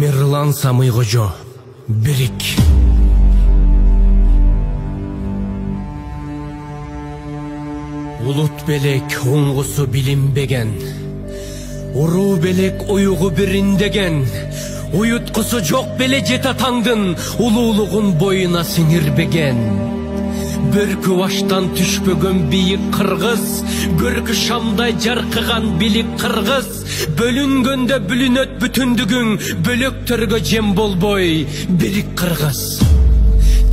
Тамерлан Самыйкожо, Бирик. Улут белек оңгусу билинбеген, уруу белек уюгу бириндеген, уюткусу жок беле жетатаңдын улуулугун боюна сиңирбеген. Бөркү баштан түшпөгөн бийик кыргыз, көркү шамдай жаркыган билик кыргыз, бөлүнгөндө бүлүнөт бүтүндүгүң, бөлөктөргө жем болбой бирик кыргыз.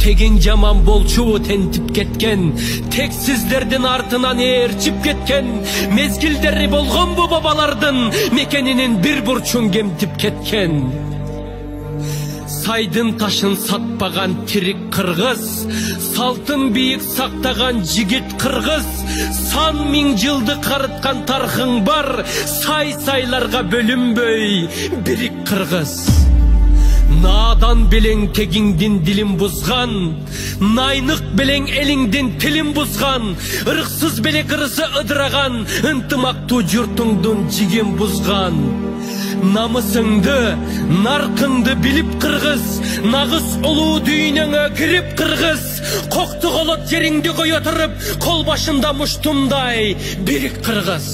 Тегин жаман болчу тентип кеткен, тексиздердин артынан ээрчип кеткен, мезгилдери болгон бу бабалардын мекенинин бир бурчун кемтип кеткен. Сайдын ташын сатпаган тирик кыргыз, салтын бийик сактаган жигит кыргыз, сан миң жылды карыткан тархың бар, сай-сайларга бөлүнбөй бирик кыргыз. Надан белең тегиңдин дилин бузган, найнык белең элиңдин тилин бузган, ырыксыз беле кырысы ыдыраган, ынтымактуу журтуңдун жигин бузган. Намысыңды, наркыңды билип кыргыз, нагыз улуу дүйнөңө кирип кыргыз, кокту колот жериңди кое туруп, кол башында муштумдай бирик кыргыз.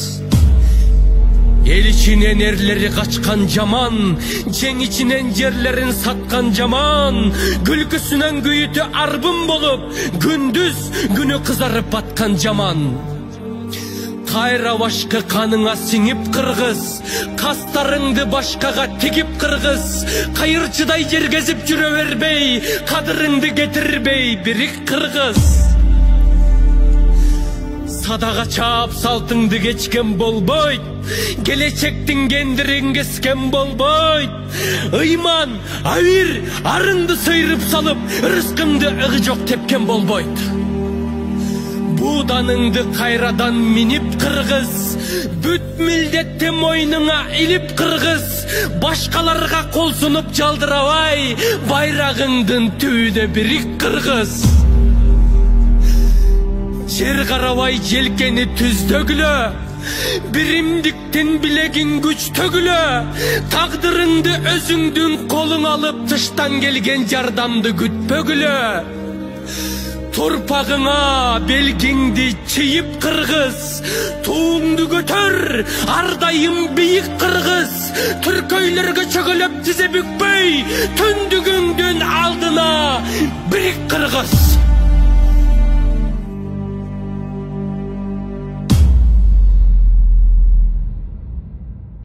Эл ичинен эрлери качкан жаман, жең ичинен жерлерин саткан жаман, күлкүсүнөн күйүтү арбын болуп, күндүз күнү кызарып баткан жаман. Кайра башкы каныңа сиңип кыргыз, кастарыңды башкага тигип кыргыз, кайырчыдай жергезип жүрө бербей, кадырыңды кетирбей бирик кыргыз. Садага чаап салтыңды кечкен болбойт, келечектин кендирин кескен болбойт. Ыйман, авир, арыңды сыйрып салып, рызкыңды ыгы жок тепкен болбойт. Буданыңды кайрадан минип кыргыз, бүт милдетти мойнуңа илип кыргыз, башкаларга кол сунуп жалдырабай, байрагыңдын түбүнө бирик кыргыз. Жер карабай желкени түздөгүлө, биримдиктин билегин күчтөгүлө, тагдырыңды өзүңдүн колуң алып, тыштан келген жардамды күтпөгүлө. Турпагыңа белгиңди чийип кыргыз, туңду көтөр, ардайым бийик кыргыз, түркөйлөргө чөгөлөп тизе бүкпөй, түндүгүңдүн алдына бирик кыргыз.